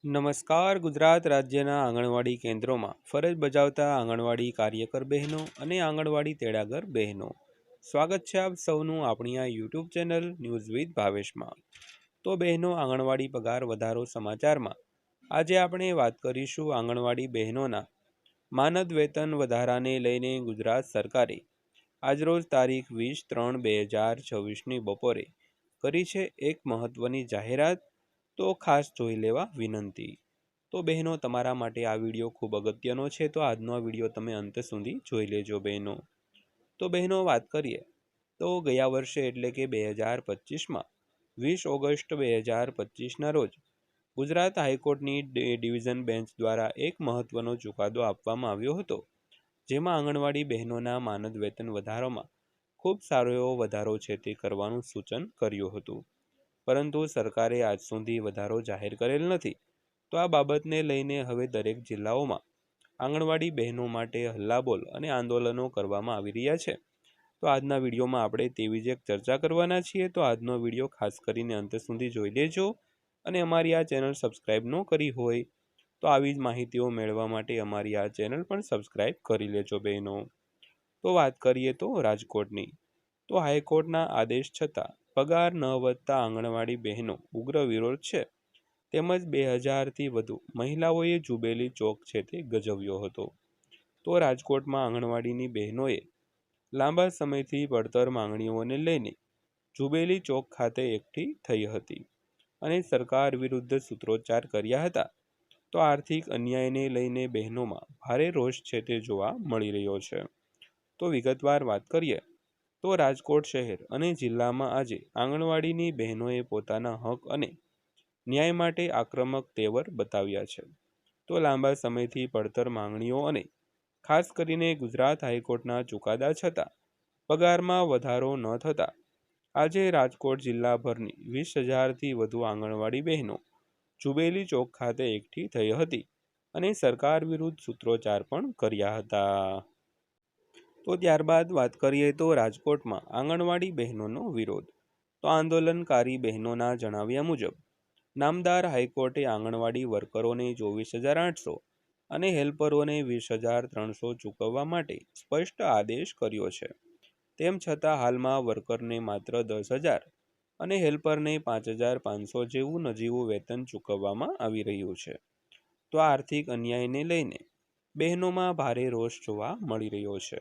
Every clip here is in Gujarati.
નમસ્કાર. ગુજરાત રાજ્યના આંગણવાડી કેન્દ્રોમાં ફરજ બજાવતા આંગણવાડી કાર્યકર બહેનો અને આંગણવાડી તેડાગર બહેનો, સ્વાગત છે આપ સૌનું આપણી આ યુટ્યુબ ચેનલ ન્યૂઝ વિથ ભાવેશમાં. તો બહેનો, આંગણવાડી પગાર વધારો સમાચારમાં આજે આપણે વાત કરીશું આંગણવાડી બહેનોના માનદ વેતન વધારાને લઈને ગુજરાત સરકારે આજરોજ તારીખ 20/3/2026ની બપોરે કરી છે એક મહત્વની જાહેરાત. તો ખાસ જોઈ લેવા વિનંતી. તો બહેનો, તમારા માટે આ વિડીયો ખૂબ અગત્યનો છે, તો આજનો આ વિડીયો તમે અંત સુધી જોઈ લેજો બહેનો. તો બહેનો, વાત કરીએ તો ગયા વર્ષે એટલે કે 2025માં 20 ઓગસ્ટ 2025ના રોજ ગુજરાત હાઈકોર્ટની ડિવિઝન બેન્ચ દ્વારા એક મહત્વનો ચુકાદો આપવામાં આવ્યો હતો, જેમાં આંગણવાડી બહેનોના માનદ વેતન વધારોમાં ખૂબ સારો એવો વધારો છે તે કરવાનું સૂચન કર્યું હતું. પરંતુ સરકારે આજ સુધી વધારો જાહેર કરેલ નથી. તો આ બાબતને લઈને હવે દરેક જિલ્લાઓમાં આંગણવાડી બહેનો માટે હલ્લાબોલ અને આંદોલનો કરવામાં આવી રહ્યા છે. તો આજના વિડીયોમાં આપણે તેવી જ એક ચર્ચા કરવાના છીએ. તો આજનો વિડીયો ખાસ કરીને અંત સુધી જોઈ લેજો, અને અમારી આ ચેનલ સબસ્ક્રાઈબ ન કરી હોય તો આવી જ માહિતીઓ મેળવવા માટે અમારી આ ચેનલ પણ સબસ્ક્રાઈબ કરી લેજો બહેનો. તો વાત કરીએ તો રાજકોટની. તો હાઈકોર્ટના આદેશ છતાં પગાર ન વધતા આંગણવાડી બહેનો ઉગ્ર વિરોધ છે, તેમજ 2000થી વધુ મહિલાઓએ જુબેલી ચોક છે તે ગજવ્યો હતો. તો રાજકોટમાં આંગણવાડીની બહેનોએ લાંબા સમયથી પડતર માંગણીઓને લઈને જુબેલી ચોક ખાતે એકઠી થઈ હતી અને સરકાર વિરુદ્ધ સૂત્રોચ્ચાર કર્યા હતા. તો આર્થિક અન્યાયને લઈને બહેનોમાં ભારે રોષ છે તે જોવા મળી રહ્યો છે. તો વિગતવાર વાત કરીએ તો રાજકોટ શહેર અને જિલ્લામાં આજે આંગણવાડીની બહેનોએ પોતાના હક અને ન્યાય માટે આક્રમક તેવર બતાવ્યા છે. તો લાંબા સમયથી પડતર માંગણીઓ અને ખાસ કરીને ગુજરાત હાઈકોર્ટના ચુકાદા છતાં પગારમાં વધારો ન થતાં આજે રાજકોટ જિલ્લાભરની 20,000થી વધુ આંગણવાડી બહેનો જુબેલી ચોક ખાતે એકઠી થઈ હતી અને સરકાર વિરુદ્ધ સૂત્રોચ્ચાર પણ કર્યા હતા. તો ત્યારબાદ વાત કરીએ તો રાજકોટમાં આંગણવાડી બહેનોનો વિરોધ. તો આંદોલનકારી બહેનોના જણાવ્યા મુજબ નામદાર હાઈકોર્ટે આંગણવાડી વર્કરોને 24,800 અને હેલ્પરોને 20,300 ચૂકવવા માટે સ્પષ્ટ આદેશ કર્યો છે. તેમ છતાં હાલમાં વર્કરને માત્ર 10,000 અને હેલ્પરને 5,500 જેવું નજીવું વેતન ચૂકવવામાં આવી રહ્યું છે. તો આર્થિક અન્યાયને લઈને બહેનોમાં ભારે રોષ જોવા મળી રહ્યો છે.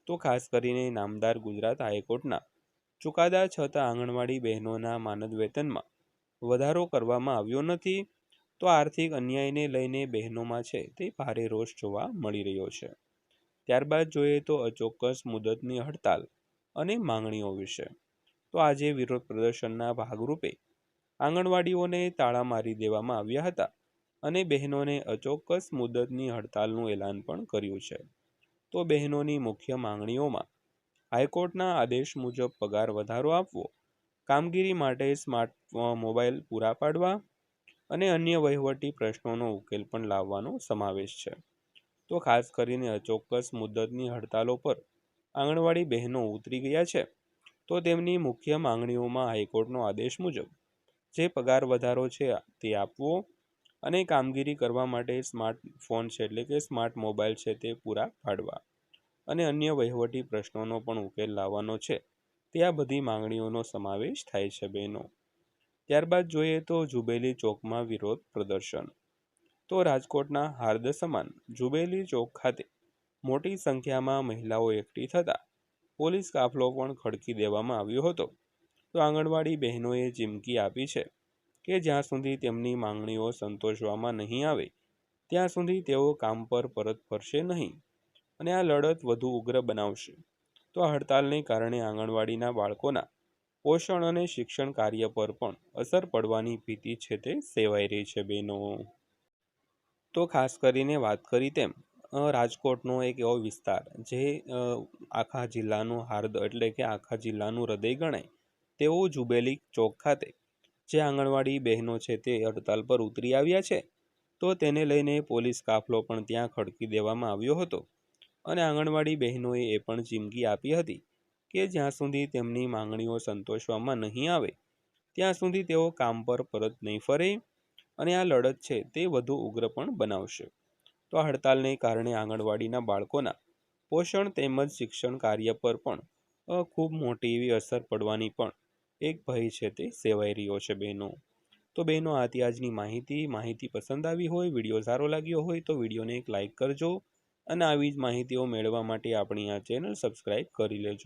તો ખાસ કરીને નામદાર ગુજરાત હાઈકોર્ટના ચુકાદા છતાં આંગણવાડી બહેનોના માનદ વેતનમાં વધારો કરવામાં આવ્યો નથી. તો આર્થિક અન્યાયને લઈને બહેનોમાં છે તે ભારે રોષ જોવા મળી રહ્યો છે. ત્યારબાદ જોઈએ તો અચોક્કસ મુદતની હડતાલ અને માંગણીઓ વિશે. તો આજે વિરોધ પ્રદર્શનના ભાગરૂપે આંગણવાડીઓને તાળા મારી દેવામાં આવ્યા હતા અને બહેનોને અચોક્કસ મુદતની હડતાલનું એલાન પણ કર્યું છે. તો બહેનોની મુખ્ય માંગણીઓમાં હાઈકોર્ટના આદેશ મુજબ પગાર વધારો આપવો, કામગીરી માટે સ્માર્ટ મોબાઈલ પૂરા પાડવા અને અન્ય વહીવટી પ્રશ્નોનો ઉકેલ પણ લાવવાનો સમાવેશ છે. તો ખાસ કરીને અચોક્કસ મુદતની હડતાલો પર આંગણવાડી બહેનો ઉતરી ગયા છે. તો તેમની મુખ્ય માંગણીઓમાં હાઈકોર્ટનો આદેશ મુજબ જે પગાર વધારો છે તે આપવો અને કામગીરી કરવા માટે સ્માર્ટફોન છે એટલે કે સ્માર્ટ મોબાઈલ છે તે પૂરા પાડવા અને અન્ય વહીવટી પ્રશ્નોનો પણ ઉકેલ લાવવાનો છે. તે આ બધી માંગણીઓનો સમાવેશ થાય છે બહેનો. ત્યારબાદ જોઈએ તો જુબેલી ચોકમાં વિરોધ પ્રદર્શન. તો રાજકોટના હાર્દ સમાન જુબેલી ચોક ખાતે મોટી સંખ્યામાં મહિલાઓ એકઠી થતા પોલીસ કાફલો પણ ખડકી દેવામાં આવ્યો હતો. તો આંગણવાડી બહેનોએ ચીમકી આપી છે કે જ્યાં સુધી તેમની માંગણીઓ સંતોષવામાં નહીં આવે ત્યાં સુધી તેઓ કામ પર પરત ફરશે નહીં અને આ લડત વધુ ઉગ્ર બનાવશે. તો આ હડતાલને કારણે આંગણવાડીના બાળકોના પોષણ અને શિક્ષણ કાર્ય પર પણ અસર પડવાની ભીતિ છે તે સેવાઈ રહી છે બહેનો. તો ખાસ કરીને વાત કરી તેમ રાજકોટનો એક એવો વિસ્તાર જે આખા જિલ્લાનું હાર્દ એટલે કે આખા જિલ્લાનું હૃદય ગણાય તેવું જુબેલી ચોક ખાતે જે આંગણવાડી બહેનો છે તે હડતાલ પર ઉતરી આવ્યા છે. તો તેને લઈને પોલીસ કાફલો પણ ત્યાં ખડકી દેવામાં આવ્યો હતો અને આંગણવાડી બહેનોએ એ પણ ચીમકી આપી હતી કે જ્યાં સુધી તેમની માંગણીઓ સંતોષવામાં નહીં આવે ત્યાં સુધી તેઓ કામ પર પરત નહીં ફરે અને આ લડત છે તે વધુ ઉગ્ર પણ બનાવશે. તો આ હડતાલને કારણે આંગણવાડીના બાળકોના પોષણ તેમજ શિક્ષણ કાર્ય પર પણ ખૂબ મોટી એવી અસર પડવાની પણ એક ભય છે તે સેવાઈ રહ્યો છે બહેનો. તો બહેનો આથી આજની માહિતી પસંદ આવી હોય, વિડીયો સારો લાગ્યો હોય તો વિડીયોને એક લાઇક કરજો અને આવી જ માહિતીઓ મેળવવા માટે આપણી આ ચેનલ સબસ્ક્રાઈબ કરી લેજો.